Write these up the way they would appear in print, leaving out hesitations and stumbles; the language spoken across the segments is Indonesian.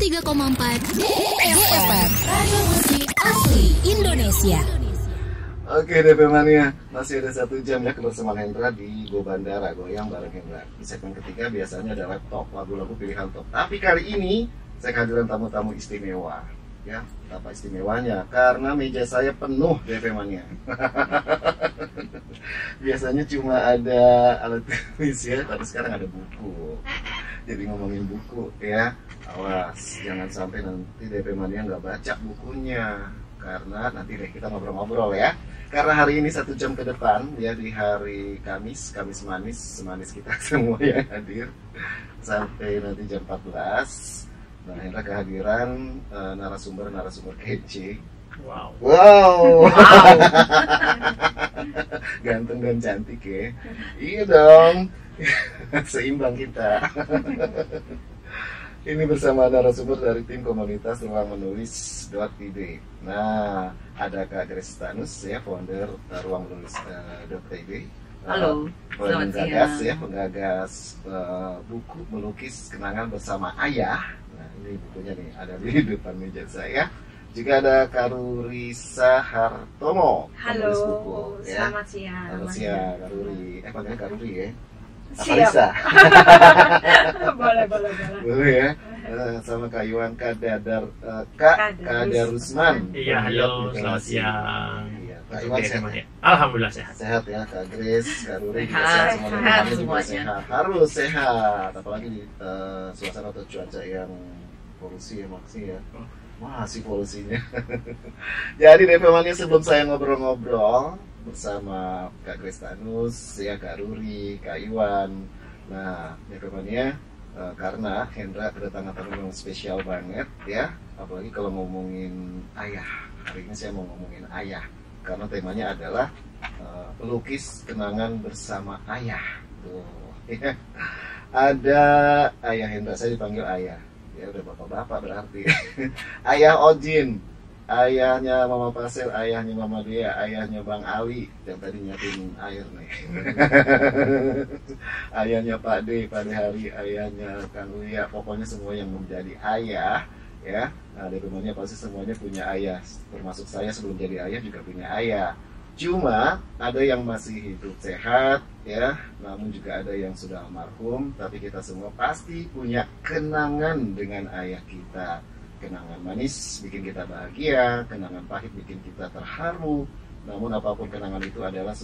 103,4 DFM Radio Musik Asli Indonesia. Oke DP Mania, masih ada 1 jam ya kebersamaan Hendra di Go Bandara, goyang bareng Hendra. Di segmen ketiga biasanya ada laptop, lagu-lagu pilihan top. Tapi kali ini saya kehadiran tamu-tamu istimewa. Ya, apa istimewanya? Karena meja saya penuh DP Mania. Biasanya cuma ada alat tulis ya, tapi sekarang ada buku. Jadi ngomongin buku ya, awas jangan sampai nanti DP Mania nggak baca bukunya. Karena nanti deh kita ngobrol-ngobrol ya. Karena hari ini 1 jam ke depan ya, di hari Kamis manis, semanis kita semua yang hadir sampai nanti jam 14. Nah, Hendra kehadiran narasumber kece. Wow. Ganteng dan cantik ya. Iya dong. Seimbang kita. Ini bersama narasumber dari tim komunitas Ruang Menulis.id. Nah, ada Kak Grace Tanus ya, founder Ruang Menulis.id. Halo, penggagas buku melukis kenangan bersama ayah. Nah, ini bukunya nih, ada di depan meja saya. Juga ada Karurisa Hartomo. Halo, buku, ya. Selamat siang. Selamat siang, Karuri. Panggilnya Karuri ya. Siap. boleh. Boleh ya. Sama Kak Iwan Kadarusman. Iya, halo, selamat siang. Iya, Kak Iwan sehat. Alhamdulillah sehat. Sehat ya, Kak Grace, Kak Ruri juga Sehat, sehat, semuanya. sehat. Harus sehat, apalagi di suasana atau cuaca yang polusi ya, maksudnya ya. Masih polusinya. Jadi DP Mania, sebelum saya ngobrol-ngobrol bersama Kak Grace Tanus, ya Kak Ruri, Kak Iwan. Nah, DP Mania, karena Hendra kedatangan tamu yang spesial banget ya, apalagi kalau ngomongin ayah. Hari ini saya mau ngomongin ayah karena temanya adalah pelukis kenangan bersama ayah. Tuh, ya. Ada ayah Hendra, saya dipanggil ayah. Ya udah bapak-bapak berarti. Ayah Ojin, ayahnya Mama Pasel, ayahnya Mama Dea, ayahnya Bang Ali yang tadi nyiapin air nih. Ayahnya Pak D, Pak D Hari, ayahnya Kang Uya, pokoknya semua yang menjadi ayah ya. Nah, di rumahnya pasti semuanya punya ayah, termasuk saya sebelum jadi ayah juga punya ayah. Cuma ada yang masih hidup sehat ya, namun juga ada yang sudah almarhum, tapi kita semua pasti punya kenangan dengan ayah kita. Kenangan manis bikin kita bahagia, kenangan pahit bikin kita terharu. Namun apapun kenangan itu adalah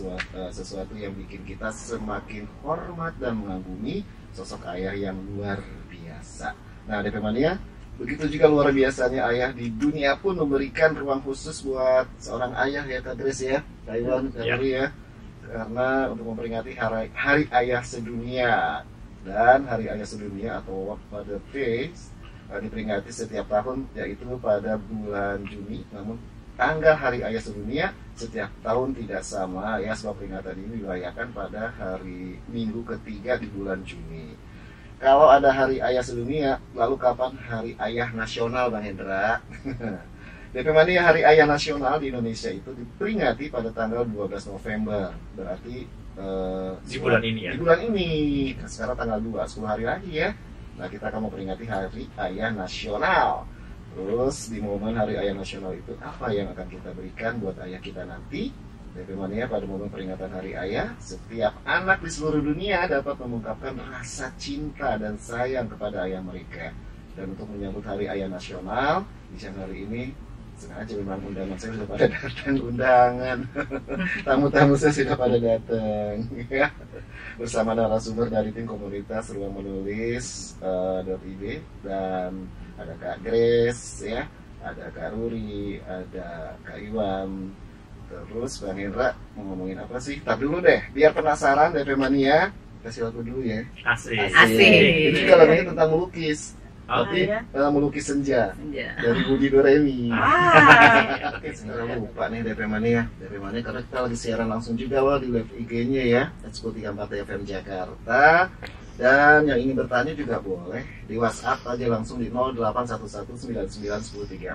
sesuatu yang bikin kita semakin hormat dan mengagumi sosok ayah yang luar biasa. Nah, DP Mania, begitu juga luar biasanya ayah di dunia pun memberikan ruang khusus buat seorang ayah ya Kak Grace ya, Kak Iwan, Kak Ruri ya. Karena untuk memperingati hari Ayah Sedunia. Dan Hari Ayah Sedunia atau World Father Day diperingati setiap tahun, yaitu pada bulan Juni. Namun tanggal Hari Ayah Sedunia setiap tahun tidak sama ya, sebab peringatan ini dirayakan pada hari Minggu ketiga di bulan Juni. Kalau ada Hari Ayah Sedunia, lalu kapan Hari Ayah Nasional, Bang Hendra? DP Mania, Hari Ayah Nasional di Indonesia itu diperingati pada tanggal 12 November. Berarti Di bulan ini ya? Di bulan ini. Nah, sekarang tanggal 2, 10 hari lagi ya. Nah, kita akan memperingati Hari Ayah Nasional. Terus di momen Hari Ayah Nasional itu, apa yang akan kita berikan buat ayah kita nanti? DP Mania, pada momen peringatan Hari Ayah, setiap anak di seluruh dunia dapat mengungkapkan rasa cinta dan sayang kepada ayah mereka. Dan untuk menyambut Hari Ayah Nasional, di siang hari ini, sengaja memang undangan saya sudah pada datang, undangan tamu-tamu saya sudah pada datang ya. Bersama narasumber dari tim komunitas Ruang Menulis.id, dan ada Kak Grace ya, ada Kak Ruri, ada Kak Iwan. Terus Bang Hendra mau ngomongin apa sih? Tapi dulu deh, biar penasaran DP Mania, kasih lagu dulu ya. Asik. Itu juga lagunya tentang melukis. Tapi ya? melukis senja Senja. dari Budi Doremi. Sekarang lupa nih DP Mania karena kita lagi siaran langsung juga loh di live IG-nya ya, Expo 34 FM Jakarta. Dan yang ingin bertanya juga boleh di WhatsApp aja langsung di 0811991034.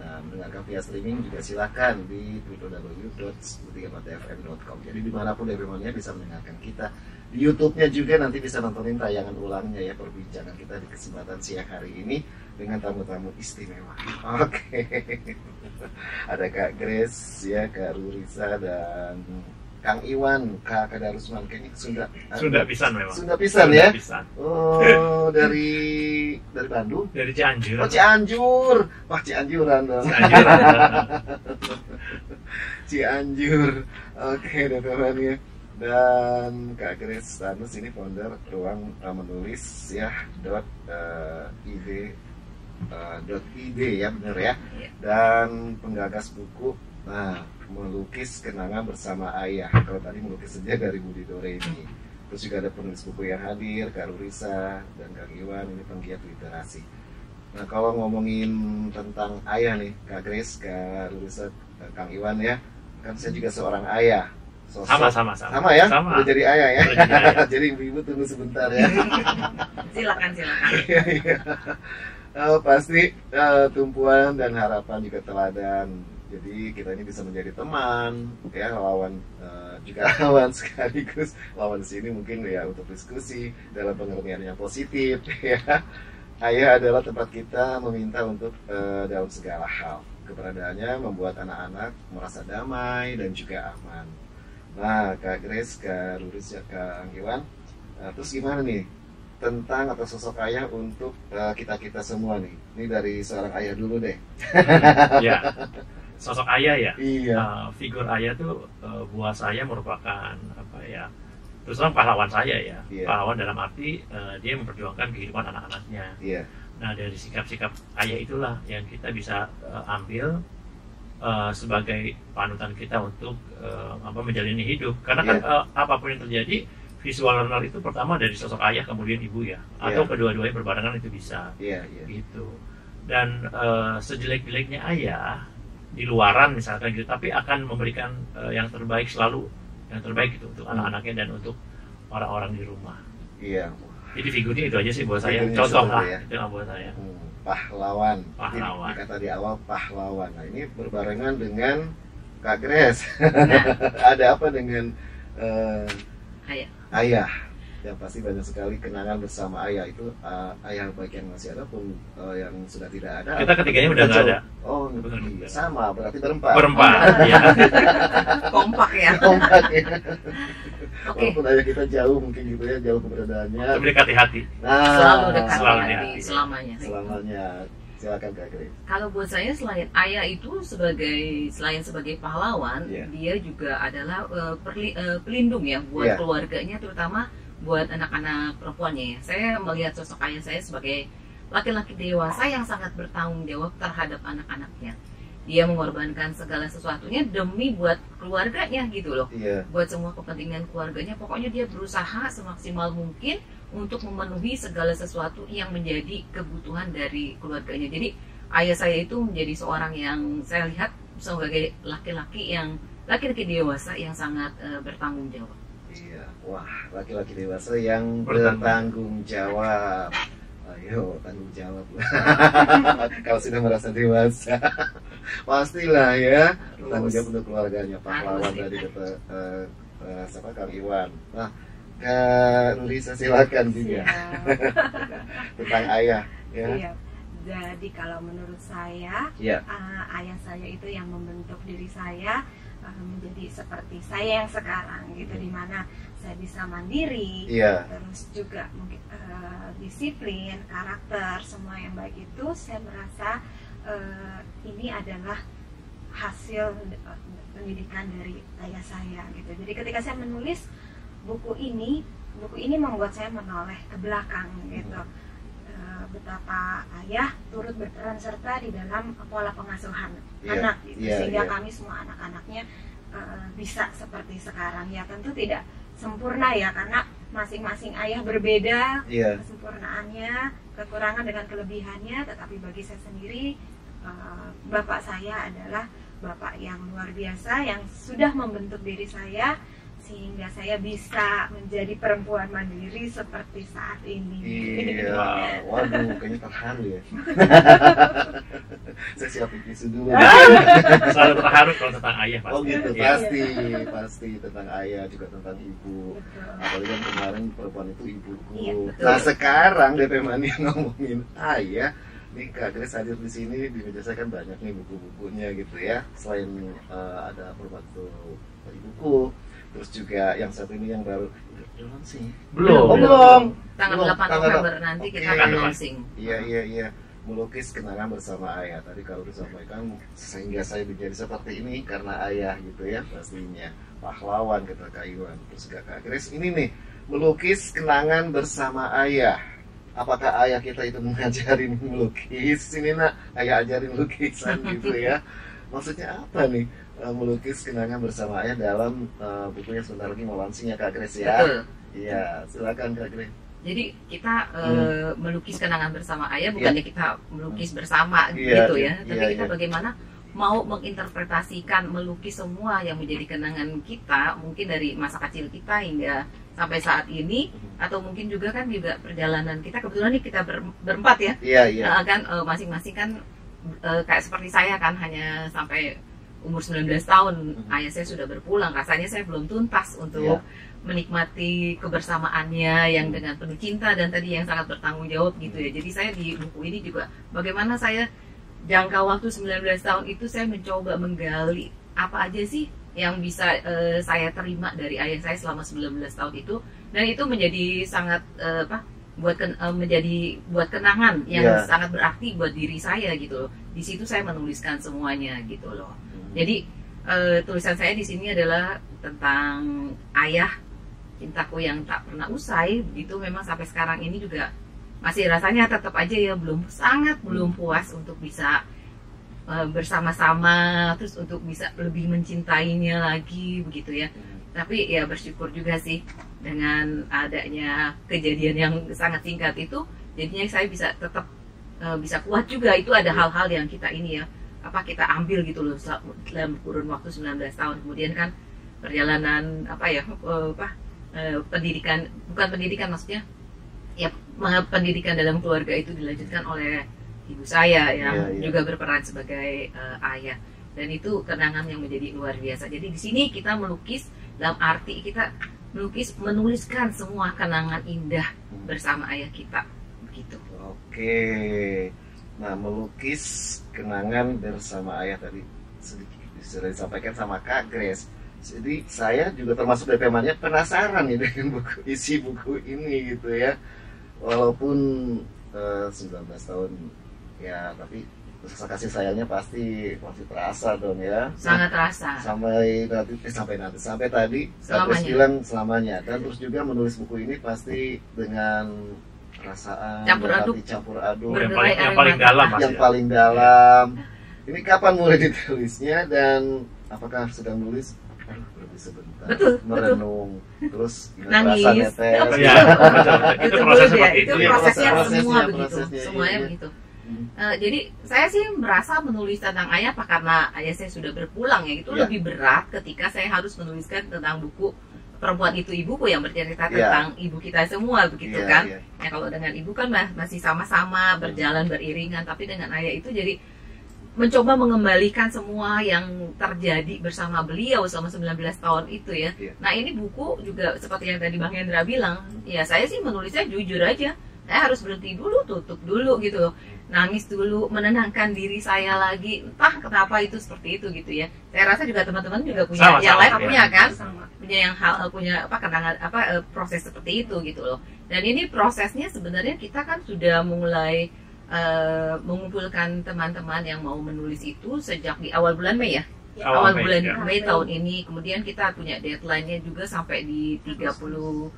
Nah, mendengarkan via streaming juga silakan di www.1034fm.com. Jadi dimanapun everyone-nya bisa mendengarkan kita. Di YouTube-nya juga nanti bisa nontonin tayangan ulangnya ya, perbincangan kita di kesempatan siang hari ini dengan tamu-tamu istimewa. Oke. Ada Kak Grace ya, Kak Rurisa dan Kang Iwan, Kak Kadarusman, kayaknya Sunda pisan memang. Sunda pisan ya? Pisan. Oh, dari Bandung? Dari Cianjur. Oh, Cianjur. Wah, Cianjuran dong. Cianjur. Oke, teman-teman ya. Dan Kak Grace Tanus ini founder Ruang Menulis ya, .id ya, bener ya. Dan penggagas buku melukis kenangan bersama ayah. Kalau tadi melukis saja dari Budi Doremi. Terus juga ada penulis buku yang hadir, Kak Rurisa dan Kang Iwan, ini penggiat literasi. Nah, kalau ngomongin tentang ayah nih, Kak Grace, Kak Rurisa, Kang Iwan ya, kan saya juga seorang ayah. Sama ya? Sama. Udah jadi ayah ya? Udah jadi ayah. Jadi ibu-ibu tunggu sebentar ya. Silakan. Iya. Pasti tumpuan dan harapan juga teladan. Jadi kita ini bisa menjadi teman, ya, lawan juga lawan sekaligus. Lawan sini mungkin ya untuk diskusi dalam pengertian yang positif. Ya, ayah adalah tempat kita meminta untuk dalam segala hal. Keberadaannya membuat anak-anak merasa damai dan juga aman. Nah, Kak Grace, Kak Ruris, ya, Kak Iwan, terus gimana nih tentang atau sosok ayah untuk kita semua nih? Ini dari seorang ayah dulu deh. Ya. Sosok ayah ya, iya. Figur ayah tuh buat saya merupakan terus terang pahlawan saya ya, iya. Pahlawan dalam arti dia memperjuangkan kehidupan anak-anaknya. Iya. Nah, dari sikap-sikap ayah itulah yang kita bisa ambil sebagai panutan kita untuk menjalani hidup. Karena kan apapun yang terjadi, visual learner itu pertama dari sosok ayah kemudian ibu ya, atau kedua-duanya berbarengan itu bisa. Iya. Gitu. Dan sejelek-jeleknya ayah di luaran misalkan gitu, tapi akan memberikan yang terbaik selalu, yang terbaik itu untuk anak-anaknya dan untuk orang-orang di rumah. Iya. Jadi figurnya itu aja sih buat saya, Figurnya contoh lah ya. itu lah buat saya. Pahlawan. Pahlawan. Kata di awal pahlawan. Nah, ini berbarengan dengan Kak Grace. Ada apa dengan ayah? Yang pasti banyak sekali kenangan bersama ayah itu, ayah baik yang masih ada pun yang sudah tidak ada. Kita ketiganya udah nggak ada. Oh, Benar. sama, berarti berempat. Ya. Kompak ya. Oke. Walaupun ayah kita jauh mungkin gitu ya, jauh keberadaannya. Untuk mendekati hati. Nah, Selalu dekat selalu hati hati. selamanya. Selamanya. Silakan Kak Grace. Kalau buat saya selain ayah itu selain sebagai pahlawan, dia juga adalah pelindung ya buat keluarganya, terutama buat anak-anak perempuannya ya. Saya melihat sosok ayah saya sebagai laki-laki dewasa yang sangat bertanggung jawab terhadap anak-anaknya. Dia mengorbankan segala sesuatunya demi buat keluarganya gitu loh. Buat semua kepentingan keluarganya, pokoknya dia berusaha semaksimal mungkin untuk memenuhi segala sesuatu yang menjadi kebutuhan dari keluarganya. Jadi ayah saya itu menjadi seorang yang saya lihat sebagai laki-laki dewasa yang sangat bertanggung jawab. Iya, wah, laki-laki dewasa yang bertanggung jawab. Ayo, tanggung jawab. Kalau sudah merasa dewasa, pastilah ya tanggung jawab untuk keluarganya. Pahlawan dari siapa, Kang Iwan. Nah, Kak Rurisa silakan juga tentang ayah. Ya. Iya. Jadi kalau menurut saya, ayah saya itu yang membentuk diri saya menjadi seperti saya yang sekarang gitu, dimana saya bisa mandiri, terus juga mungkin disiplin, karakter, semua yang baik itu saya merasa ini adalah hasil pendidikan dari ayah saya gitu. Jadi ketika saya menulis buku ini membuat saya menoleh ke belakang gitu. Betapa ayah turut berperan serta di dalam pola pengasuhan anak gitu. Sehingga kami semua anak-anaknya bisa seperti sekarang. Ya tentu tidak sempurna ya, karena masing-masing ayah berbeda kesempurnaannya, kekurangan dengan kelebihannya. Tetapi bagi saya sendiri, bapak saya adalah bapak yang luar biasa, yang sudah membentuk diri saya sehingga saya bisa menjadi perempuan mandiri seperti saat ini. Iya, waduh, kayaknya terharu ya. Saya siapin tisu dulu. Selalu terharu kalau tentang ayah pasti. Oh gitu, pasti tentang ayah, juga tentang ibu. Apalagi kan kemarin perempuan itu ibuku. Nah sekarang DP Mania ngomongin ayah, nih Kak Grace hadir di sini, di meja saya kan banyak nih buku-bukunya gitu ya. Selain ada Permata Ibuku, terus juga yang satu ini yang baru launching. Belum. Tanggal 8 November nanti kita akan launching. Iya. Melukis kenangan bersama ayah. Tadi kalau disampaikan sehingga saya menjadi seperti ini karena ayah gitu ya, pastinya pahlawan kata Kak Iwan. Terus Kak Grace ini nih melukis kenangan bersama ayah. Apakah ayah kita itu mengajarin melukis? Ini nak ayah ajarin lukisan gitu ya. Maksudnya apa nih melukis kenangan bersama ayah dalam bukunya sebentar lagi mau launching ya Kak Grace ya? Betul. Iya, silakan Kak Grace. Jadi kita melukis kenangan bersama ayah, bukannya kita melukis bersama gitu ya, tapi kita bagaimana mau menginterpretasikan, melukis semua yang menjadi kenangan kita, mungkin dari masa kecil kita hingga sampai saat ini, atau mungkin juga kan juga perjalanan kita. Kebetulan nih kita berempat ya, kan masing-masing kan kayak seperti saya kan hanya sampai umur 19 tahun, ayah saya sudah berpulang, rasanya saya belum tuntas untuk menikmati kebersamaannya yang dengan penuh cinta dan tadi yang sangat bertanggung jawab gitu ya. Jadi saya di buku ini juga bagaimana saya jangka waktu 19 tahun itu saya mencoba menggali apa aja sih yang bisa saya terima dari ayah saya selama 19 tahun itu, dan itu menjadi sangat buat kenangan yang sangat berarti buat diri saya gitu loh. Di situ saya menuliskan semuanya gitu loh. Jadi tulisan saya di sini adalah tentang ayah, cintaku yang tak pernah usai, begitu. Memang sampai sekarang ini juga masih rasanya tetap aja ya belum puas untuk bisa bersama-sama, terus untuk bisa lebih mencintainya lagi begitu ya. Tapi ya bersyukur juga sih dengan adanya kejadian yang sangat singkat itu, jadinya saya bisa tetap bisa kuat juga. Itu ada hal-hal yang kita ini ya kita ambil gitu loh dalam kurun waktu 19 tahun. Kemudian kan perjalanan pendidikan, bukan pendidikan maksudnya ya, pendidikan dalam keluarga itu dilanjutkan oleh ibu saya yang juga berperan sebagai ayah, dan itu kenangan yang menjadi luar biasa. Jadi di sini kita melukis dalam arti kita menuliskan semua kenangan indah bersama ayah kita begitu. Oke. Nah, melukis kenangan bersama ayah tadi sedikit sudah disampaikan sama Kak Grace. Jadi saya juga termasuk DP Mania penasaran nih dengan isi buku ini gitu ya. Walaupun 19 tahun ya, tapi rasa kasih sayangnya pasti terasa dong ya. Sangat terasa. Sampai tadi Kak Grace bilang selamanya. Dan terus juga menulis buku ini pasti dengan perasaan campur aduk yang paling dalam. Ini kapan mulai ditulisnya dan apakah sedang nulis berhenti sebentar, merenung, terus nangis? Itu prosesnya semua begitu, semuanya begitu. Jadi saya sih merasa menulis tentang ayah karena ayah saya sudah berpulang ya, itu lebih berat ketika saya harus menuliskan tentang buku Perempuan Itu Ibuku yang bercerita tentang ibu kita semua begitu kan. Ya kalau dengan ibu kan masih sama-sama berjalan beriringan, tapi dengan ayah itu jadi mencoba mengembalikan semua yang terjadi bersama beliau selama 19 tahun itu ya. Nah ini buku juga seperti yang tadi Bang Hendra bilang, ya saya sih menulisnya jujur aja. Saya harus berhenti dulu, tutup dulu gitu, nangis dulu, menenangkan diri saya lagi. Entah kenapa itu seperti itu gitu ya. Saya rasa juga teman-teman juga punya yang lain punya kan, punya yang punya kenangan proses seperti itu gitu loh. Dan ini prosesnya sebenarnya kita kan sudah mulai mengumpulkan teman-teman yang mau menulis itu sejak di awal bulan Mei ya. Awal bulan Mei tahun ini. Kemudian kita punya deadline-nya juga sampai di 31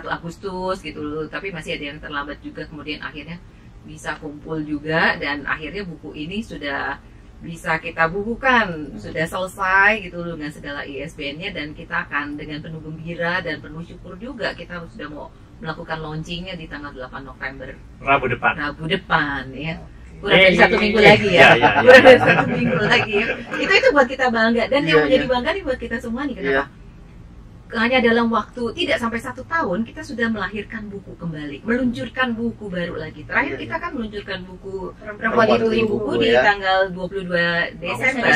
Agustus gitu loh, tapi masih ada yang terlambat juga. Kemudian akhirnya bisa kumpul juga, dan akhirnya buku ini sudah bisa kita bukukan, sudah selesai gitu loh dengan segala ISBN-nya, dan kita akan dengan penuh gembira dan penuh syukur juga kita sudah mau melakukan launchingnya di tanggal 8 November Rabu depan ya. kurang dari 1 minggu lagi ya. Kurang dari 1 minggu lagi. Itu buat kita bangga, dan yang menjadi bangga nih buat kita semua nih, kenapa? Hanya dalam waktu tidak sampai 1 tahun kita sudah melahirkan buku kembali, meluncurkan buku baru lagi. Terakhir kita kan meluncurkan buku Perempuan Itu Ibuku di tanggal 22 Desember,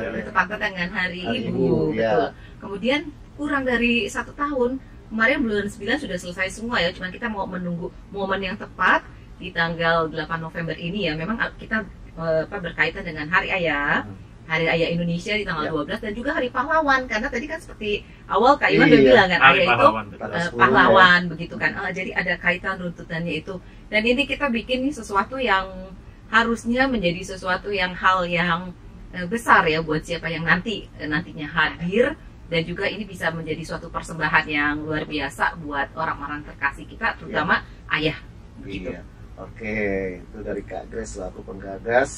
bertepatan dengan Hari Ibu, betul. Kemudian kurang dari 1 tahun, kemarin bulan 9 sudah selesai semua ya, cuman kita mau menunggu momen yang tepat di tanggal 8 November ini ya. Memang kita berkaitan dengan Hari Ayah, Hari Ayah Indonesia di tanggal 12, dan juga Hari Pahlawan, karena tadi kan seperti awal Kak Iwan udah bilang kan, ayah itu pahlawan begitu kan. Jadi ada kaitan runtutannya itu, dan ini kita bikin nih sesuatu yang harusnya menjadi sesuatu yang hal yang besar ya buat siapa yang nantinya hadir, dan juga ini bisa menjadi suatu persembahan yang luar biasa buat orang-orang terkasih kita, terutama ayah gitu. Oke, itu dari Kak Grace selaku penggagas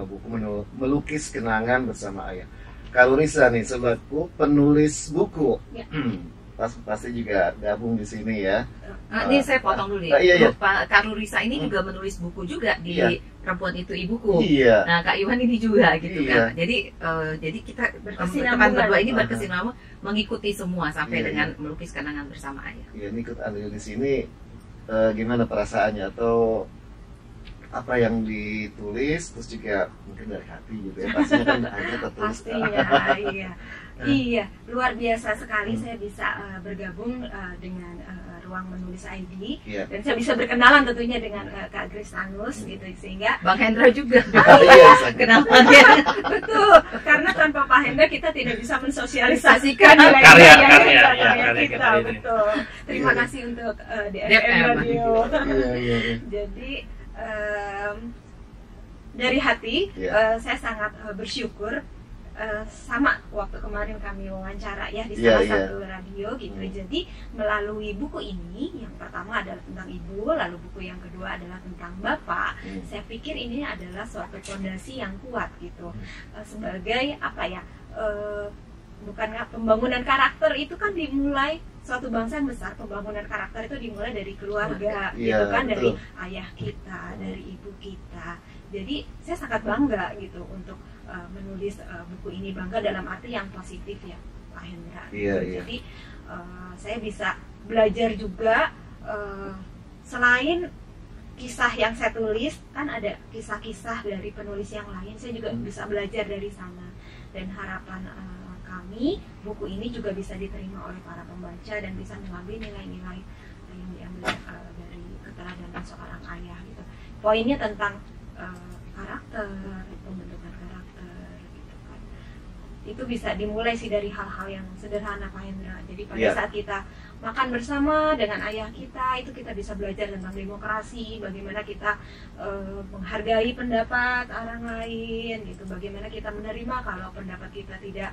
buku Melukis Kenangan Bersama Ayah. Kak Lurisa nih selaku penulis buku, pasti juga gabung di sini ya. Ini saya potong dulu ya. Kak Lurisa ini juga menulis buku juga di Perempuan Itu Ibuku. Nah, Kak Iwan ini juga gitu kan. Jadi kita teman berdua ini berkesinambungan mengikuti semua sampai dengan Melukis Kenangan Bersama Ayah. Iya, ini ikut andil di sini. Gimana perasaannya, atau apa yang ditulis, terus juga mungkin dari hati gitu ya, pastinya kan ada tertulis. Pastinya, iya, luar biasa sekali saya bisa bergabung dengan Ruang Menulis ID, dan saya bisa berkenalan tentunya dengan Kak Grace Tanus gitu, sehingga Bang Hendra juga kenalannya. Betul, karena tanpa Pak Hendra kita tidak bisa mensosialisasikan karya kita. Betul. Terima kasih untuk DFM Radio. Jadi dari hati saya sangat bersyukur. Sama waktu kemarin kami wawancara ya di salah satu radio gitu. Jadi melalui buku ini, yang pertama adalah tentang ibu, lalu buku yang kedua adalah tentang bapak. Saya pikir ini adalah suatu fondasi yang kuat gitu, sebagai apa ya, bukankah pembangunan karakter itu kan dimulai, suatu bangsa yang besar, pembangunan karakter itu dimulai dari keluarga gitu kan, dari ayah kita, dari ibu kita. Jadi saya sangat bangga gitu untuk menulis buku ini, bangga dalam arti yang positif ya Pak Hendra. Jadi saya bisa belajar juga, selain kisah yang saya tulis, kan ada kisah-kisah dari penulis yang lain, saya juga bisa belajar dari sana. Dan harapan kami, buku ini juga bisa diterima oleh para pembaca dan bisa mengambil nilai-nilai yang diambil dari keteladanan seorang ayah gitu. Poinnya tentang karakter, pembentukan karakter gitu kan. Itu bisa dimulai sih dari hal-hal yang sederhana Pak Hendra. Jadi pada saat kita makan bersama dengan ayah kita, itu kita bisa belajar tentang demokrasi, bagaimana kita menghargai pendapat orang lain gitu, bagaimana kita menerima kalau pendapat kita tidak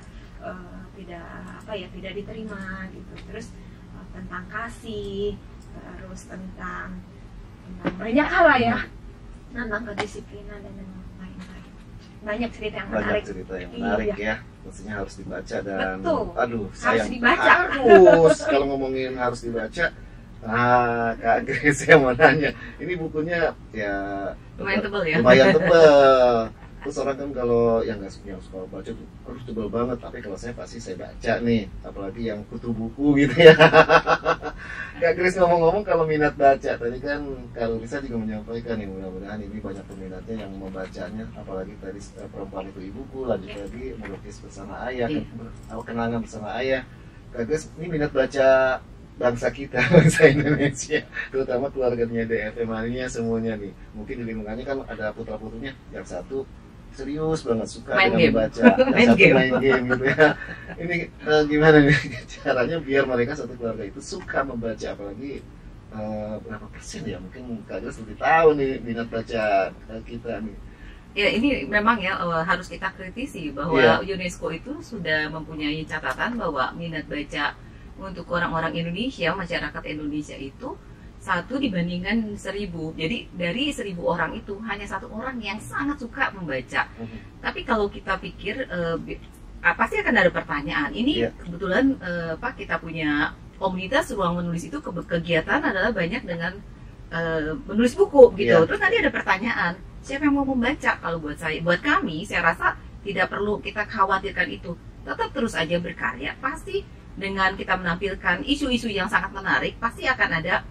diterima gitu. Terus tentang kasih, terus tentang banyak hal lah ya, tentang kedisiplinan dan lain-lain. Banyak cerita yang menarik. Banyak cerita yang menarik ya. Maksudnya harus dibaca dan betul. Sayang, harus dibaca. Kalau ngomongin harus dibaca, Kak Grace saya mau nanya, ini bukunya ya lumayan tebal ya. Lumayan tebal. Terus orang kan kalau yang nggak suka baca tuh harus tebal banget, tapi kalau saya pasti saya baca nih, apalagi yang kutu buku gitu ya. Kak Grace ngomong-ngomong kalau minat baca, tadi kan Kak Lurisa juga menyampaikan nih, mudah-mudahan ini banyak peminatnya yang membacanya, apalagi tadi Perempuan Itu Ibuku, lanjut lagi Melukis Bersama Ayah, Kenangan Bersama Ayah. Kak Grace ini minat baca bangsa kita, bangsa Indonesia, terutama keluarganya DFM nya semuanya nih. Mungkin di lingkungannya kan ada putra-putrinya, yang satu serius banget suka membaca, yang satu main game gitu ya. Ini gimana nih caranya biar mereka satu keluarga itu suka membaca, apalagi berapa persen ya, mungkin Kak Grace lebih tahu nih minat baca kita nih. Ya, ini memang ya harus kita kritisi bahwa UNESCO itu sudah mempunyai catatan bahwa minat baca untuk orang-orang Indonesia, masyarakat Indonesia itu 1 dibandingkan 1000. Jadi dari 1000 orang itu hanya 1 orang yang sangat suka membaca. Tapi kalau kita pikir pasti akan ada pertanyaan. Ini kebetulan kita punya komunitas Ruang Menulis itu kegiatan adalah banyak dengan menulis buku gitu. Terus nanti ada pertanyaan, siapa yang mau membaca? Kalau buat kami, saya rasa tidak perlu kita khawatirkan itu. Tetap terus aja berkarya. Pasti dengan kita menampilkan isu-isu yang sangat menarik, pasti akan ada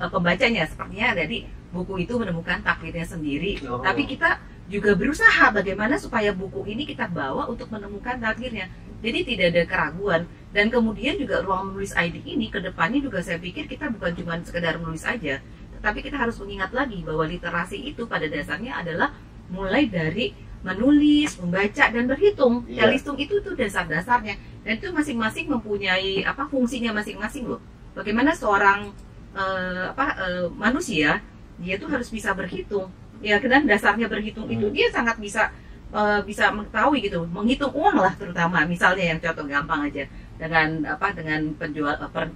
pembacanya. Sepertinya dari buku itu menemukan takdirnya sendiri. Tapi kita juga berusaha bagaimana supaya buku ini kita bawa untuk menemukan takdirnya. Jadi tidak ada keraguan. Dan kemudian juga ruang menulis ID ini ke depannya juga saya pikir kita bukan cuma sekedar menulis aja, tetapi kita harus mengingat lagi bahwa literasi itu pada dasarnya adalah mulai dari menulis, membaca, dan berhitung. Ya, hitung itu tuh dasar-dasarnya. Dan itu masing-masing mempunyai fungsinya masing-masing loh. Bagaimana seorang manusia, dia tuh harus bisa berhitung. Ya, dan dasarnya berhitung itu dia sangat bisa mengetahui gitu, menghitung uang lah terutama. Misalnya yang contoh gampang aja, dengan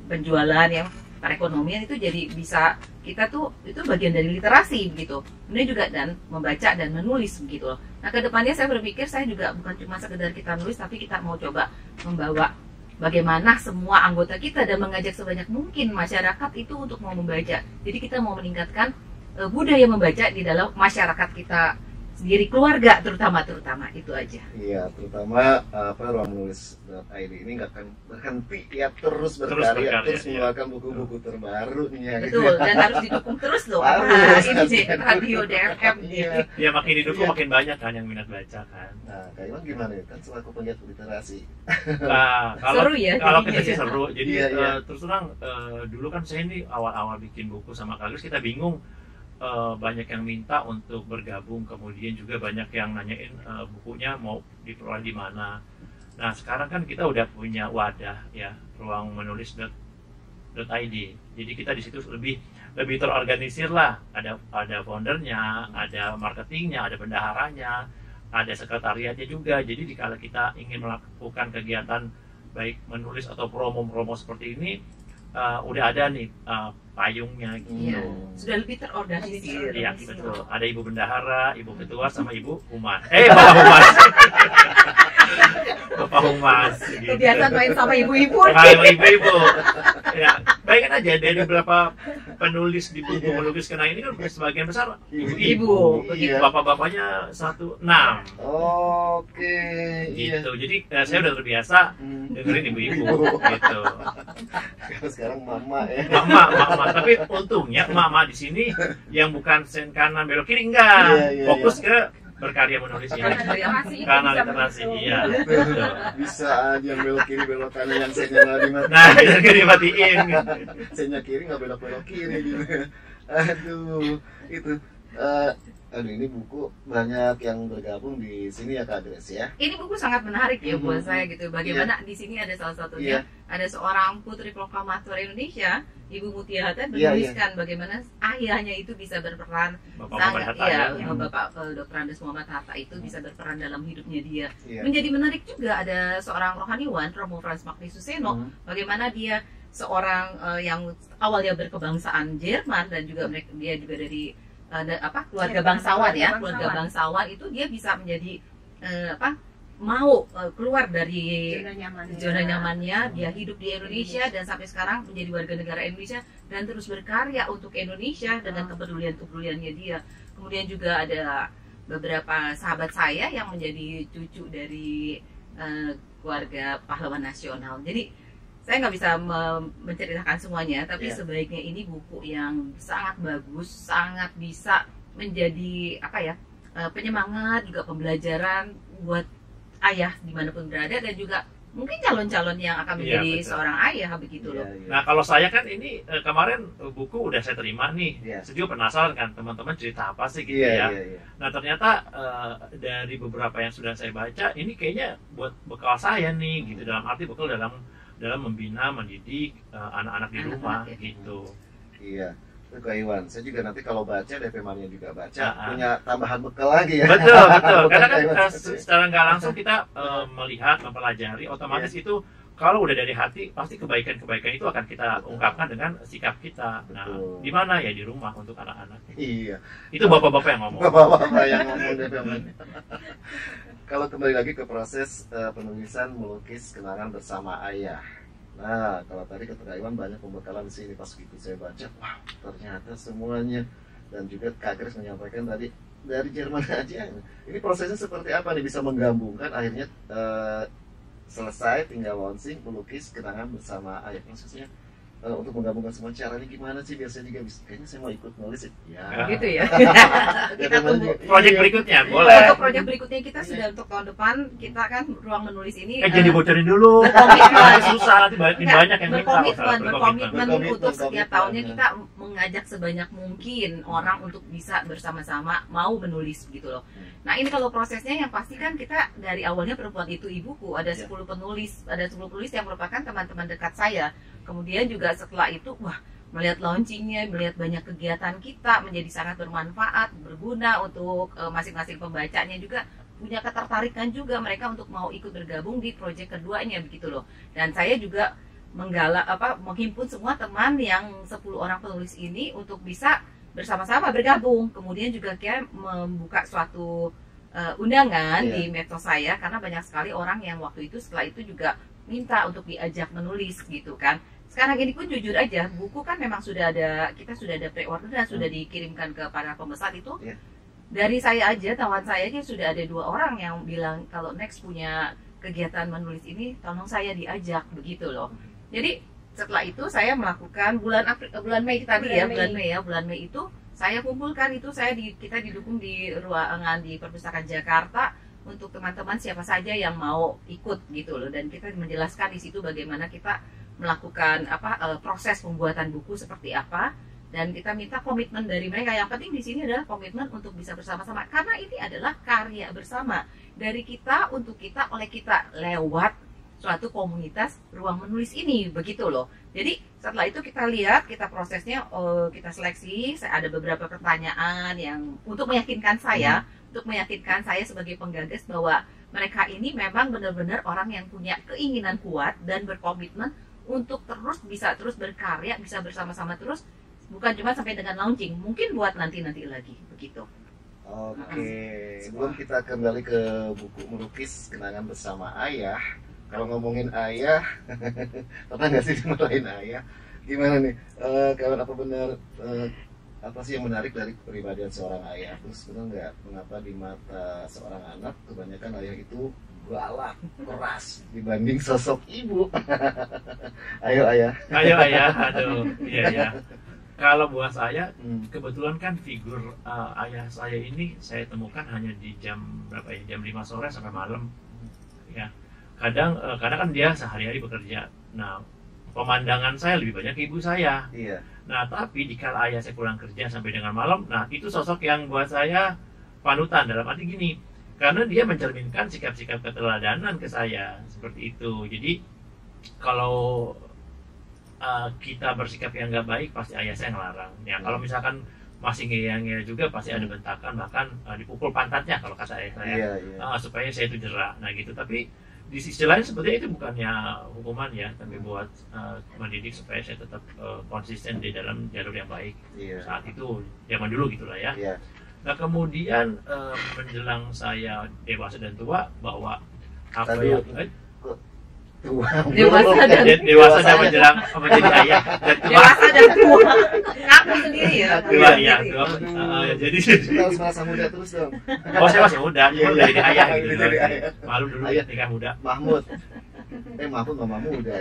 penjualan yang perekonomian itu jadi bisa kita tuh itu bagian dari literasi begitu. Kemudian juga dan membaca dan menulis begitu loh. Nah, kedepannya saya berpikir saya juga bukan cuma sekedar kita nulis, tapi kita mau coba membawa bagaimana semua anggota kita dan mengajak sebanyak mungkin masyarakat itu untuk mau membaca. Jadi kita mau meningkatkan budaya membaca di dalam masyarakat kita sendiri, keluarga terutama itu aja. Iya, terutama ruang menulis.id ini nggak akan berhenti ya, terus berkarya, terus mengeluarkan buku-buku terbarunya. Betul, dan harus didukung terus loh. Ini radio DFM. Ya, makin didukung makin banyak kan yang minat baca kan. Nah, Kak Iwan gimana ya, kan selaku penggiat literasi? Nah, seru ya. Kalau kita sih seru. Jadi terus terang dulu kan saya ini awal-awal bikin buku sama Kak Grace, kita bingung. Banyak yang minta untuk bergabung, kemudian juga banyak yang nanyain bukunya mau diperoleh di mana. Nah, sekarang kan kita udah punya wadah ya, ruang menulis.id. Jadi kita di situ lebih terorganisir lah. Ada foundernya, ada marketingnya, ada bendaharanya, ada sekretariatnya juga. Jadi kalau kita ingin melakukan kegiatan baik menulis atau promo seperti ini, udah ada nih payungnya gitu. Iya, sudah lebih terorganisir. Iya, betul. Ada ibu bendahara, ibu ketua, sama ibu humas. Bapak humas. Bapak humas. Gitu. Kebiasaan main sama ibu-ibu. Ibu-ibu. Ya, bayangin aja dari beberapa penulis di buku melukis kenang ini kan sebagian besar ibu-ibu. Begitu bapak-bapaknya 1-6. Oke. Gitu. Jadi saya udah terbiasa dengerin ibu-ibu gitu. Sekarang mama ya. Mama. Tapi untungnya mama di sini yang bukan sen kanan belok kiri enggak. Fokus ke berkarya menulis ini. Karena literasi. Iya. Bisa aja yang belok kiri belok kanan, yang sennya nggak dimatiin. Nah, yang dimatiin. Sennya kiri nggak belok kiri gitu. Aduh, itu. Ini buku banyak yang bergabung di sini ya Kak Grace ya. Ini buku sangat menarik ya buat saya gitu. Bagaimana di sini ada salah satunya ada seorang putri proklamator Indonesia, Ibu Mutia Hatta, menuliskan bagaimana ayahnya itu bisa berperan Bapak Dr. Andes Muhammad Hatta itu bisa berperan dalam hidupnya dia. Menjadi menarik juga ada seorang rohaniwan, Romo Frans Magnisuseno, bagaimana dia seorang yang awalnya berkebangsaan Jerman dan juga dia juga dari keluarga bangsawan ya, keluarga bangsawan itu dia bisa menjadi mau keluar dari zona nyamannya, dia hidup di Indonesia dan sampai sekarang menjadi warga negara Indonesia dan terus berkarya untuk Indonesia dengan kepeduliannya dia. Kemudian juga ada beberapa sahabat saya yang menjadi cucu dari keluarga pahlawan nasional. Jadi saya nggak bisa menceritakan semuanya, tapi sebaiknya ini buku yang sangat bagus, sangat bisa menjadi penyemangat, juga pembelajaran buat ayah dimanapun berada, dan juga mungkin calon-calon yang akan menjadi seorang ayah begitu loh. Nah, kalau saya kan ini kemarin buku udah saya terima nih, sejauh penasaran kan teman-teman cerita apa sih gitu ya. Nah, ternyata dari beberapa yang sudah saya baca, ini kayaknya buat bekal saya nih gitu, dalam arti bekal dalam membina, mendidik anak-anak di rumah gitu. Iya, itu Kak Iwan. Saya juga nanti kalau baca, DP Mania juga baca, punya tambahan bekal lagi ya. Betul. Karena kan secara nggak langsung kita melihat, mempelajari, otomatis itu kalau udah dari hati, pasti kebaikan-kebaikan itu akan kita ungkapkan dengan sikap kita. Nah, di mana ya, di rumah untuk anak-anak. Iya. Itu bapak-bapak yang ngomong. Bapak-bapak yang ngomong DP Mania. Kalau kembali lagi ke proses penulisan melukis kenangan bersama ayah. Nah, kalau tadi kata Kak Iwan banyak pembekalan di sini, pas gitu saya baca, wah ternyata semuanya dan juga Kak Grace menyampaikan tadi dari Jerman aja. Ini prosesnya seperti apa nih bisa menggabungkan akhirnya selesai tinggal launching melukis kenangan bersama ayah, maksudnya untuk menggabungkan semua caranya gimana sih biasanya juga bisa, kayaknya saya mau ikut nulis ya. Gitu ya. Kita tunggu proyek berikutnya boleh. Untuk proyek berikutnya kita sudah untuk tahun depan kita kan ruang menulis ini jadi bocorin dulu. Susah nanti banyak yang berkomitmen untuk setiap tahunnya kita mengajak sebanyak mungkin orang untuk bisa bersama-sama mau menulis gitu loh. Nah ini kalau prosesnya yang pasti kan kita dari awalnya Perempuan Itu Ibuku ada 10 penulis, yang merupakan teman-teman dekat saya. Kemudian juga setelah itu, wah melihat launchingnya, melihat banyak kegiatan kita menjadi sangat bermanfaat, berguna untuk masing-masing pembacanya juga punya ketertarikan juga mereka untuk mau ikut bergabung di proyek keduanya begitu loh. Dan saya juga menghimpun semua teman yang 10 orang penulis ini untuk bisa bersama-sama bergabung. Kemudian juga kayak membuka suatu undangan di medsos saya karena banyak sekali orang yang waktu itu setelah itu juga minta untuk diajak menulis gitu kan. Sekarang ini pun jujur aja, buku kan memang kita sudah ada pre-order dan sudah dikirimkan ke para pemesan itu. Dari saya aja, kawan saya aja sudah ada 2 orang yang bilang kalau next punya kegiatan menulis ini, tolong saya diajak begitu loh. Jadi setelah itu saya melakukan bulan Mei itu saya kumpulkan itu kita didukung di ruangan di Perpustakaan Jakarta untuk teman-teman siapa saja yang mau ikut gitu loh, dan kita menjelaskan di situ bagaimana kita melakukan proses pembuatan buku seperti apa, dan kita minta komitmen dari mereka. Yang penting di sini adalah komitmen untuk bisa bersama-sama karena ini adalah karya bersama dari kita untuk kita oleh kita lewat suatu komunitas ruang menulis ini begitu loh. Jadi setelah itu kita lihat, kita prosesnya, kita seleksi. Saya ada beberapa pertanyaan yang untuk meyakinkan saya sebagai penggagas bahwa mereka ini memang benar-benar orang yang punya keinginan kuat dan berkomitmen untuk bisa terus berkarya, bisa bersama-sama terus, bukan cuma sampai dengan launching, mungkin buat nanti lagi begitu. Oke, sebelum kita kembali ke buku melukis kenangan bersama ayah, kalau ngomongin ayah, pernah nggak sih dimarahin ayah? Gimana nih, kawan, apa benar apa sih yang menarik dari kepribadian seorang ayah? Terus benar nggak mengapa di mata seorang anak kebanyakan ayah itu galak, keras dibanding sosok ibu? Ayo ayah. Aduh, iya. Kalau buat saya, kebetulan kan figur ayah saya ini saya temukan hanya di jam berapa ya? Jam 5 sore sampai malam. Ya, kadang kan dia sehari-hari bekerja. Nah, pemandangan saya lebih banyak ke ibu saya. Iya. Nah, tapi jika ayah saya pulang kerja sampai dengan malam, nah itu sosok yang buat saya panutan dalam arti gini. Karena dia mencerminkan sikap-sikap keteladanan ke saya seperti itu. Jadi kalau kita bersikap yang nggak baik, pasti ayah saya ngelarang. Ya kalau misalkan masih ngeyel juga pasti ada bentakan, bahkan dipukul pantatnya kalau kata ayah saya, supaya saya itu jerak. Nah gitu. Tapi di sisi lain sebetulnya itu bukannya hukuman ya, tapi buat mendidik supaya saya tetap konsisten di dalam jalur yang baik. Saat itu zaman dulu gitulah ya. Nah kemudian menjelang saya dewasa dan tua, bahwa apa yang dewasa dan menjelang menjadi ayah dan tua. Dewasa dan tua, ngaku sendiri ya. Tua. Jadi kita harus merasa muda terus dong. Oh saya masih muda, cuma udah jadi ayah gitu. Malu dulu nikah muda. Mahmud mama muda.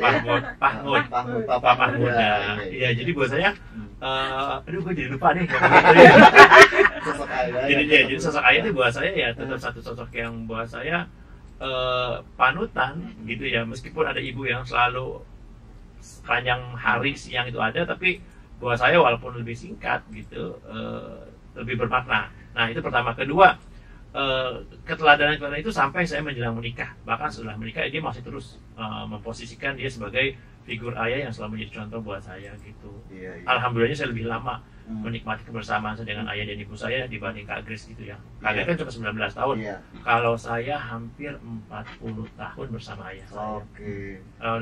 Papa muda. Iya, jadi buat saya, aduh gue jadi lupa nih. Sosok ayah. Jadi sosok ayah itu buat saya ya tetap satu sosok yang buat saya panutan gitu ya, meskipun ada ibu yang selalu sepanjang hari siang itu ada, tapi buat saya walaupun lebih singkat gitu lebih bermakna. Nah itu pertama. Kedua, keteladanan itu sampai saya menjelang menikah, bahkan setelah menikah dia masih terus memposisikan dia sebagai figur ayah yang selalu menjadi contoh buat saya gitu. Alhamdulillahnya saya lebih lama menikmati kebersamaan saya dengan ayah dan ibu saya dibanding Kak Grace gitu ya. Kak Grace kan cuma 19 tahun. Kalau saya hampir 40 tahun bersama ayah saya.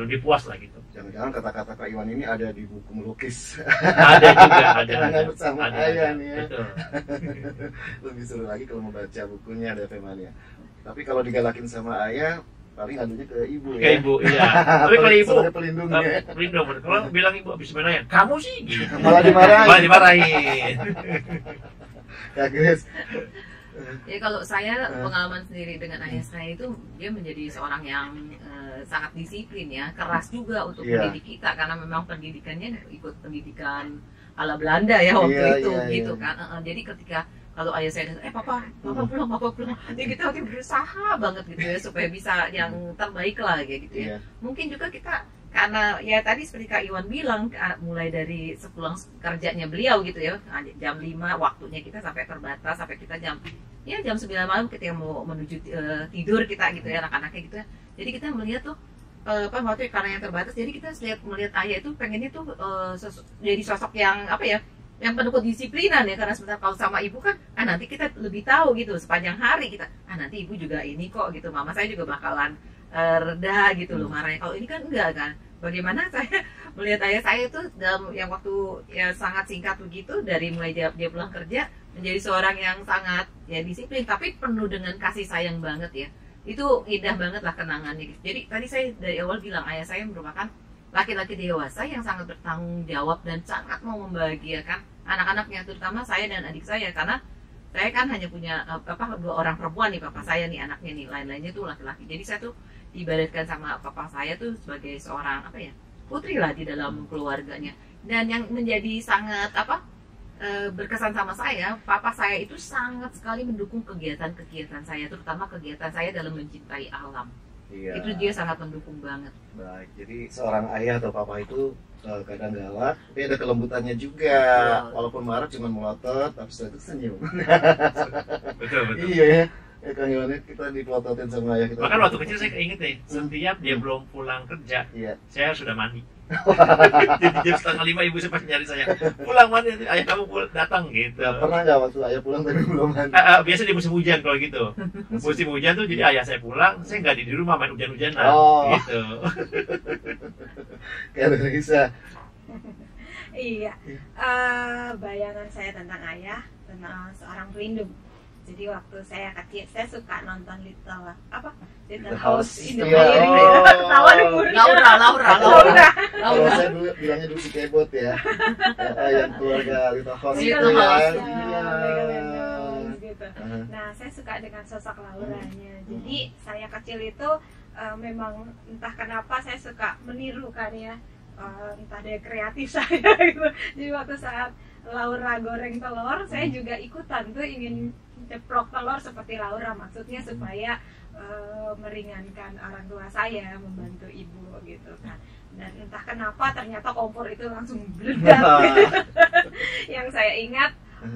Lebih puas lah gitu. Jangan-jangan kata-kata Kak Iwan ini ada di buku melukis. Ada juga, ada. Bersama ayah nih ya. Betul. Lebih seru lagi kalau membaca bukunya ada temanya. Tapi kalau digalakin sama ayah, paling adunya ke ibu ke ibu, iya. Tapi kalau ibu pelindungnya, pelindung. Kalau bilang ibu habis mana ya, kamu sih gitu. Malah dimarahin. Ya Grace. Ya kalau saya pengalaman sendiri dengan ayah saya itu, dia menjadi seorang yang sangat disiplin ya, keras juga untuk mendidik kita, karena memang pendidikannya ikut pendidikan ala Belanda ya waktu itu gitu kan. Jadi ketika kalau ayah saya papa pulang, ya kita berusaha banget gitu ya supaya bisa yang terbaik lah kayak gitu ya. Mungkin juga kita karena ya tadi seperti Kak Iwan bilang, mulai dari sepulang kerjanya beliau gitu ya, jam 5 waktunya kita sampai terbatas, sampai kita jam 9 malam kita mau menuju tidur kita gitu ya, anak-anaknya gitu ya. Jadi kita melihat tuh waktu karena yang terbatas, jadi kita melihat ayah itu pengennya tuh jadi sosok yang yang penuh kedisiplinan ya, karena sebentar kalau sama ibu kan nanti kita lebih tahu gitu sepanjang hari kita nanti ibu juga ini kok gitu, mama saya juga bakalan reda gitu loh marahnya. Kalau ini kan enggak kan. Bagaimana saya melihat ayah saya itu dalam yang waktu ya sangat singkat begitu, dari mulai dia pulang kerja menjadi seorang yang sangat ya disiplin tapi penuh dengan kasih sayang banget ya. Itu indah banget lah kenangannya. Jadi tadi saya dari awal bilang ayah saya merupakan laki-laki dewasa yang sangat bertanggung jawab dan sangat mau membahagiakan anak-anaknya, terutama saya dan adik saya, karena saya kan hanya punya 2 orang perempuan nih, papa saya nih anaknya nih, lain-lainnya tuh laki-laki. Jadi saya tuh diibaratkan sama papa saya tuh sebagai seorang putri lah di dalam keluarganya. Dan yang menjadi sangat berkesan sama saya, papa saya itu sangat sekali mendukung kegiatan-kegiatan saya, terutama kegiatan saya dalam mencintai alam. Iya. Itu dia sangat mendukung banget. Baik, jadi seorang ayah atau papa itu kadang galak, tapi ada kelembutannya juga. Walaupun marah cuma melotot, tapi setelah itu senyum. Betul. Iya ya. Kang Iwan, kita dipelototin sama ayah kita. Bahkan waktu kecil saya keinget nih, setiap dia belum pulang kerja, saya sudah mandi. Jadi jam 4:30 ibu sempat nyari saya, pulang mandi, ayah kamu datang gitu. Pernah nggak waktu ayah pulang tapi belum mandi? Biasa di musim hujan kalau gitu. Musim hujan tuh jadi ayah saya pulang, saya nggak di rumah main hujan-hujanan gitu. Kayak bisa. Iya. Bayangan saya tentang ayah, tentang seorang pelindung. Jadi waktu saya kecil, saya suka nonton Little House in the Prairie. Ketahuan umurnya. Laura. Saya dulu bilangnya dulu si Kebot ya. Yang keluarga Little House itu ya. Iya. Gitu. Nah, saya suka dengan sosok Lauranya. Jadi saya kecil itu memang entah kenapa saya suka meniru kan ya. Entah dari kreatif saya gitu. Jadi waktu saat Laura goreng telur, saya juga ikutan tuh ingin ceplok telur seperti Laura, maksudnya supaya meringankan orang tua saya, membantu ibu gitu kan. Dan entah kenapa ternyata kompor itu langsung meledak. Yang saya ingat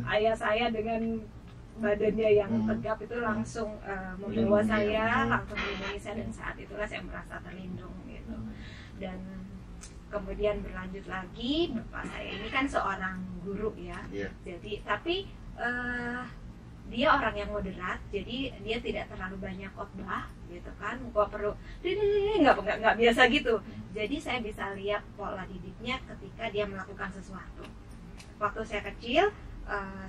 ayah saya dengan badannya yang tegap itu langsung membawa saya, langsung melindungi saya, dan saat itulah saya merasa terlindung gitu. Dan kemudian berlanjut lagi, bapak saya ini kan seorang guru ya, jadi tapi dia orang yang moderat, jadi dia tidak terlalu banyak khotbah gitu kan, nggak perlu nggak biasa gitu. Jadi saya bisa lihat pola didiknya ketika dia melakukan sesuatu. Waktu saya kecil,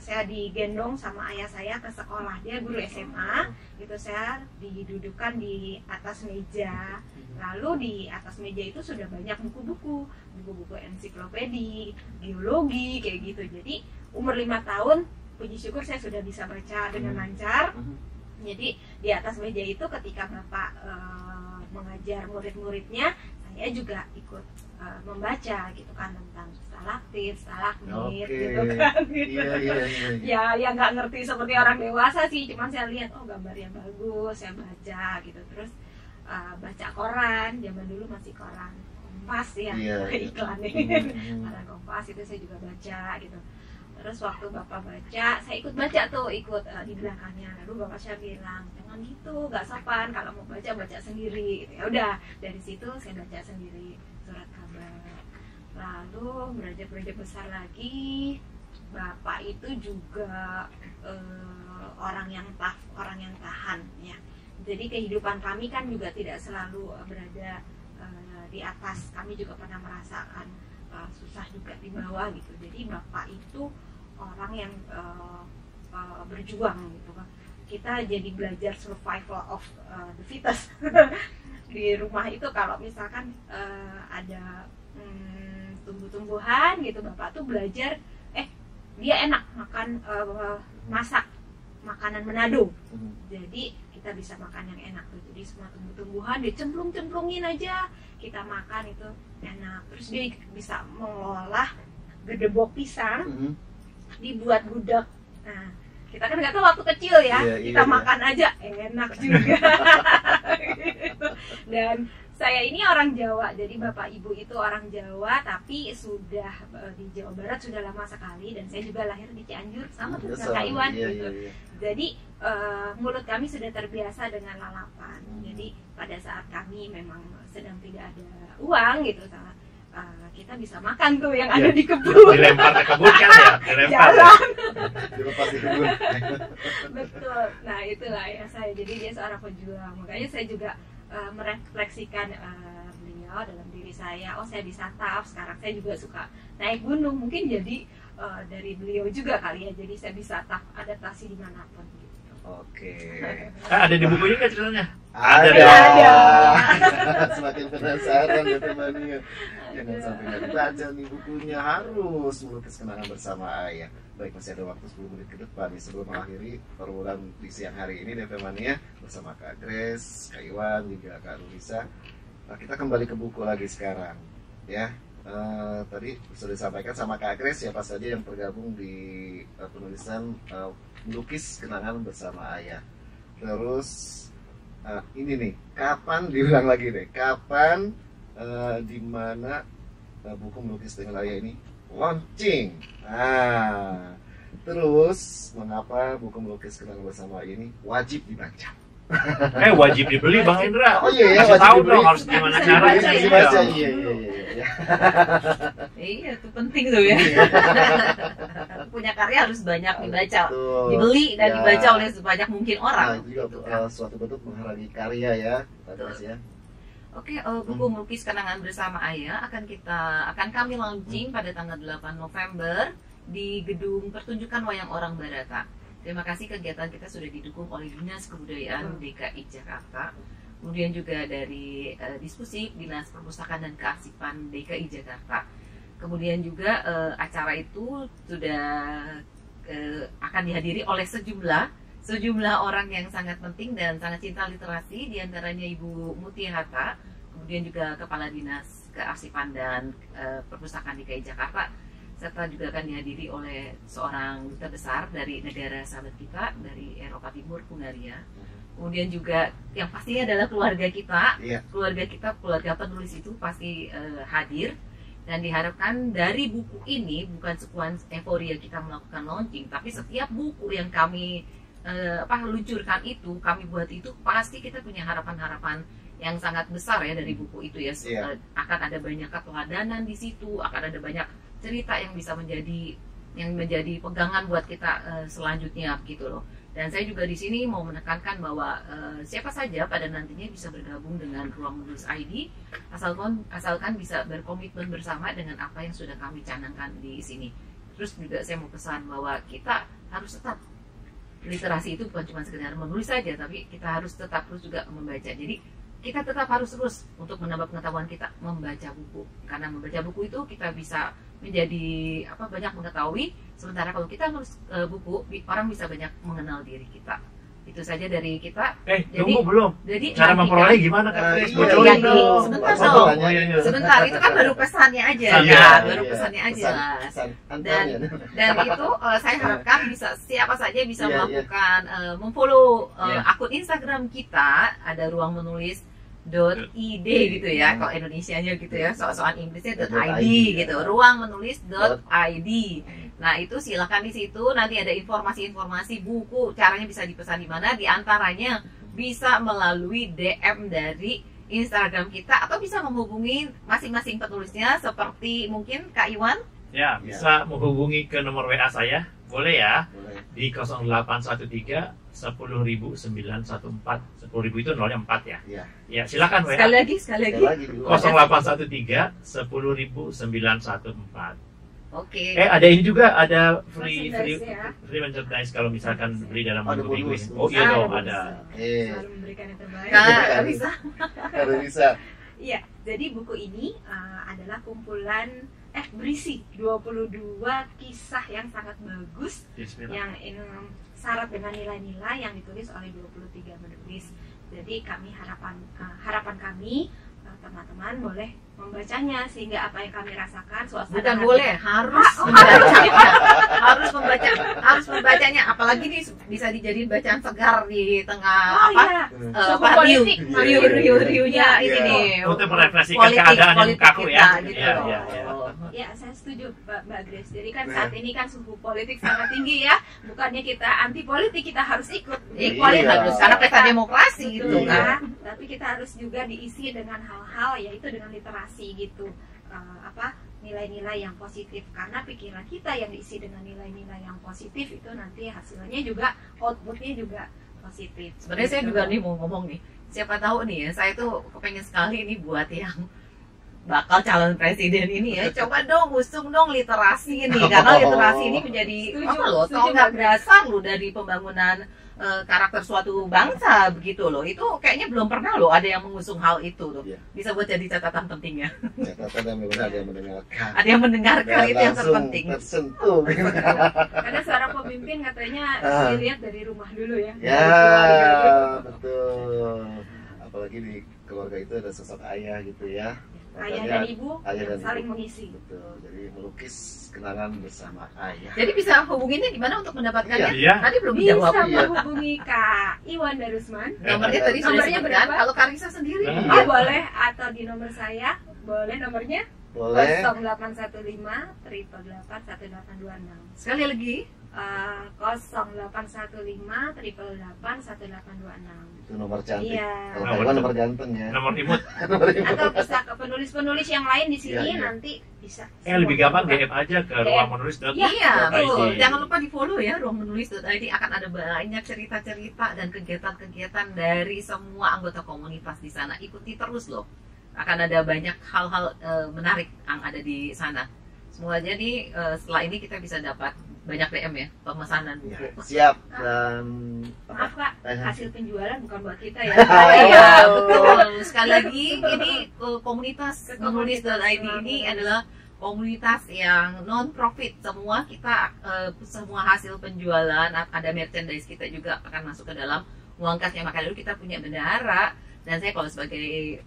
saya digendong sama ayah saya ke sekolah, dia guru SMA gitu. Saya didudukkan di atas meja, lalu di atas meja itu sudah banyak buku-buku ensiklopedi, geologi kayak gitu. Jadi umur 5 tahun, puji syukur saya sudah bisa baca dengan lancar. Jadi di atas meja itu ketika bapak mengajar murid-muridnya, saya juga ikut membaca gitu kan, tentang stalaktit, stalagmit gitu kan gitu. Iya. Ya nggak ngerti seperti orang dewasa sih, cuman saya lihat gambarnya bagus, saya baca gitu. Terus baca koran, zaman dulu masih koran Kompas ya, iklannya koran Kompas itu saya juga baca gitu. Terus waktu bapak baca, saya ikut baca tuh, di belakangnya. Lalu bapak saya bilang, jangan gitu, nggak sopan, kalau mau baca sendiri gitu. Ya udah, dari situ saya baca sendiri surat kabar. Lalu beranjak besar lagi, bapak itu juga orang yang tough, orang yang tahan ya. Jadi kehidupan kami kan juga tidak selalu berada di atas, kami juga pernah merasakan susah juga di bawah gitu. Jadi bapak itu orang yang berjuang gitu kan. kita jadi belajar survival of the fittest. Di rumah itu kalau misalkan ada tumbuh-tumbuhan gitu, bapak tuh belajar dia enak makan masak makanan Manado, jadi kita bisa makan yang enak tuh. Jadi semua tumbuh-tumbuhan dicemplung-cemplungin aja, kita makan itu enak. Terus dia bisa mengolah gedebok pisang, dibuat gudeg. Nah, kita kan nggak tahu waktu kecil ya, kita makan aja enak juga. Gitu. Dan saya ini orang Jawa, jadi bapak ibu itu orang Jawa, tapi sudah di Jawa Barat sudah lama sekali, dan saya juga lahir di Cianjur sama dengan Kak Iwan gitu. Jadi mulut kami sudah terbiasa dengan lalapan. Jadi pada saat kami memang sedang tidak ada uang gitu, kita bisa makan tuh yang ada di kebun. Dilempar ke kebun kan ya? Dilempar. Dilepas di kebun. Betul. Nah itulah ya saya. Jadi dia seorang pejuang. Makanya saya juga merefleksikan beliau dalam diri saya. Oh, saya bisa taf. Sekarang saya juga suka naik gunung. Mungkin jadi dari beliau juga kali ya. Jadi saya bisa taf adaptasi dimanapun. Gitu. Oke. Ada di bukunya nggak ceritanya? Ada. Semakin penasaran ya teman-teman. Jangan sampai nggak dibaca nih bukunya, harus melukis kenangan bersama ayah. Baik, masih ada waktu 10 menit ke depan nih sebelum mengakhiri perbulan di siang hari ini teman-teman bersama Kak Grace, Kak Iwan, juga Kak Lulisa. Nah, kita kembali ke buku lagi sekarang ya. Tadi sudah disampaikan sama Kak Grace siapa saja yang tergabung di penulisan melukis kenangan bersama ayah. Terus ini nih, kapan diulang lagi deh, kapan di mana buku melukis dengan ayah ini launching. Nah, terus mengapa buku melukis kenangan bersama ayah ini wajib dibaca? Wajib dibeli Bang Indra. Oh iya, kasih tahu dong harus gimana caranya. Iya, itu penting tuh ya. Punya karya harus banyak dibaca, dibeli dan dibaca oleh sebanyak mungkin orang. Nah, juga suatu bentuk menghargai karya ya, ya. Oke, buku melukis kenangan bersama ayah akan kami launching pada tanggal 8 November di Gedung Pertunjukan Wayang Orang Barata. Terima kasih, kegiatan kita sudah didukung oleh Dinas Kebudayaan DKI Jakarta, kemudian juga dari diskusi Dinas Perpustakaan dan Kearsipan DKI Jakarta. Kemudian juga acara itu sudah akan dihadiri oleh sejumlah orang yang sangat penting dan sangat cinta literasi, diantaranya Ibu Mutia Hatta, kemudian juga Kepala Dinas Kearsipan dan Perpustakaan DKI Jakarta, serta juga akan dihadiri oleh seorang duta besar dari negara sahabat kita dari Eropa Timur, Hungaria. Kemudian juga yang pastinya adalah keluarga kita, keluarga penulis itu pasti hadir. Dan diharapkan dari buku ini bukan sekuans euforia kita melakukan launching, tapi setiap buku yang kami luncurkan itu, kami buat itu, pasti kita punya harapan-harapan yang sangat besar ya dari buku itu ya. Akan ada banyak keteladanan di situ, akan ada banyak cerita yang bisa menjadi pegangan buat kita selanjutnya gitu loh. Dan saya juga di sini mau menekankan bahwa siapa saja pada nantinya bisa bergabung dengan Ruang Menulis ID asalkan bisa berkomitmen bersama dengan apa yang sudah kami canangkan di sini. Terus juga saya mau pesan bahwa kita harus tetap, literasi itu bukan cuma sekedar menulis saja, tapi kita harus tetap terus juga membaca. Jadi kita tetap harus terus untuk menambah pengetahuan kita membaca buku, karena membaca buku itu kita bisa menjadi banyak mengetahui, sementara kalau kita nulis buku, orang bisa banyak mengenal diri kita. Itu saja dari kita. Tunggu belum. Jadi cara memperoleh gimana kan? Sebentar, itu kan baru pesannya aja, baru pesannya aja. Dan itu saya harapkan bisa siapa saja bisa melakukan memfollow akun Instagram kita, ada Ruang Menulis .id gitu ya, kalau Indonesianya gitu ya, soal Inggrisnya .id gitu, ruangmenulis.id. Nah itu silakan di situ, nanti ada informasi-informasi buku, caranya bisa dipesan di mana, diantaranya bisa melalui DM dari Instagram kita atau bisa menghubungi masing-masing penulisnya, seperti mungkin Kak Iwan. Ya, bisa menghubungi ke nomor WA saya, boleh ya, di 0813 10.914. 10.000 itu 0-nya 4 ya. Ya, silakan WA. Sekali lagi. 0813 10.914. Oke. Ada ini juga, ada free ya? free merchandise kalau misalkan beli dalam minggu ini. Oh iya dong, ada. Selalu memberikan yang terbaik. Kak Risa. Risa. Iya, jadi buku ini adalah kumpulan berisi 22 kisah yang sangat bagus yang syarat dengan nilai-nilai yang ditulis oleh 23 penulis. Jadi harapan kami teman-teman boleh membacanya sehingga apa yang kami rasakan suasana bukan boleh, harus membacanya. harus membacanya, apalagi ini bisa dijadiin bacaan segar di tengah riuh-riuhnya ini nih. Untuk merefleksikan keadaan yang kaku ya. Gitu. Ya, saya setuju Mbak Grace. Jadi kan saat ini kan suhu politik sangat tinggi ya. Bukannya kita anti politik, kita harus ikut. Harus karena pesta demokrasi gitu kan. Tapi kita harus juga diisi dengan hal-hal yaitu dengan literasi gitu. Nilai-nilai yang positif, karena pikiran kita yang diisi dengan nilai-nilai yang positif itu nanti hasilnya juga outputnya juga positif. Sebenarnya saya juga nih mau ngomong nih, siapa tahu nih ya, saya tuh kepengen sekali ini buat yang bakal calon presiden ini ya, coba dong usung dong literasi nih, karena literasi ini menjadi tonggak dasar loh dari pembangunan karakter suatu bangsa begitu loh. Itu kayaknya belum pernah loh ada yang mengusung hal itu loh. Bisa buat jadi catatan pentingnya. Catatan yang ada yang mendengarkan. Ada yang mendengarkan, itu yang terpenting. Tersentuh. Karena seorang pemimpin katanya dilihat dari rumah dulu ya. Ya, betul. Apalagi di keluarga itu ada sosok ayah gitu ya. Ayah dan ibu yang saling mengisi. Betul. Jadi melukis kenangan bersama ayah. Jadi bisa hubunginnya gimana untuk mendapatkannya? Iya. Tadi belum dijawab. Bisa menghubungi Kak Iwan Darusman. Nomornya tadi sudah disebutkan. Kalau Kak Risa sendiri? Boleh, atau di nomor saya. Boleh nomornya? Boleh. 0815 888 1826. Sekali lagi. 0815 888 1826. Itu nomor cantik. Iya. Kalau nomor ganteng ya. Nomor imut. Atau bisa ke penulis-penulis yang lain di sini nanti bisa. Lebih gampang DM aja ke ruangmenulis.id. Iya, betul. Jangan lupa di-follow ya ruangmenulis.id, akan ada banyak cerita-cerita dan kegiatan-kegiatan dari semua anggota komunitas di sana. Ikuti terus loh. Akan ada banyak hal-hal menarik yang ada di sana. Semoga jadi setelah ini kita bisa dapat banyak DM ya, pemesanan buku. Siap. Dan maaf Kak, hasil penjualan bukan buat kita ya. Iya, betul. Sekali lagi ini komunitas menulis.id ini adalah komunitas yang non profit. Semua kita semua hasil penjualan, ada merchandise kita juga akan masuk ke dalam uang kas yang maka dulu kita punya bendahara. Dan saya kalau sebagai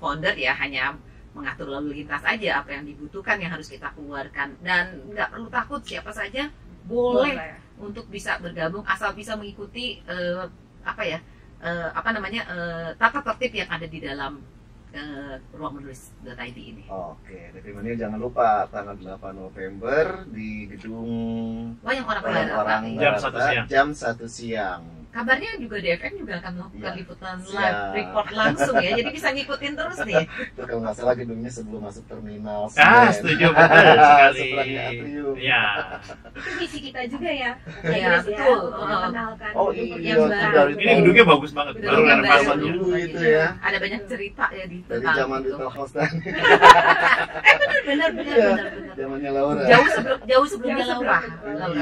founder ya hanya mengatur lalu lintas aja apa yang dibutuhkan yang harus kita keluarkan, dan nggak perlu takut, siapa saja boleh untuk bisa bergabung asal bisa mengikuti tata tertib yang ada di dalam ruangmenulis.id ini. Oke, Devimania jangan lupa tanggal 8 November di gedung orang jam 1 siang. Kabarnya juga DFM juga akan melakukan liputan live report langsung ya, jadi bisa ngikutin terus nih. Itu kalau nggak salah gedungnya sebelum masuk terminal. Setuju betul sekali. Ya. Itu misi kita juga ya. Iya, betul. Mengenalkan ini gedungnya bagus banget. Baru renovasi dulu itu ya. Ada banyak cerita ya di dari zaman di Telkomsel. Benar. Zamannya Laura. Jauh sebelumnya Laura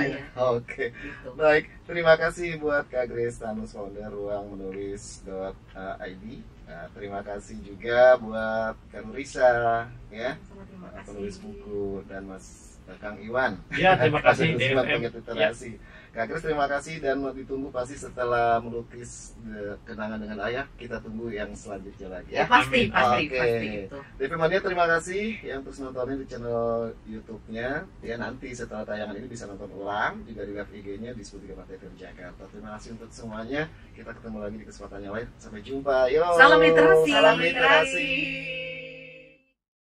ya. Oke. Baik, terima kasih buat Kak Grace Tanus, founder ruangmenulis.id. Terima kasih juga buat Kak Risa ya, penulis buku, dan Mas Kang Iwan. Ya, terima kasih DFM. Kak Grace terima kasih, dan ditunggu pasti setelah melukis kenangan dengan ayah, kita tunggu yang selanjutnya lagi ya. Pasti gitu. Devimania terima kasih yang terus nontonin di channel YouTube-nya ya. Nanti setelah tayangan ini bisa nonton ulang juga di live IG-nya di 103 TV Jakarta. Terima kasih untuk semuanya. Kita ketemu lagi di kesempatan yang lain. Sampai jumpa. Yo. Salam literasi. Salam literasi.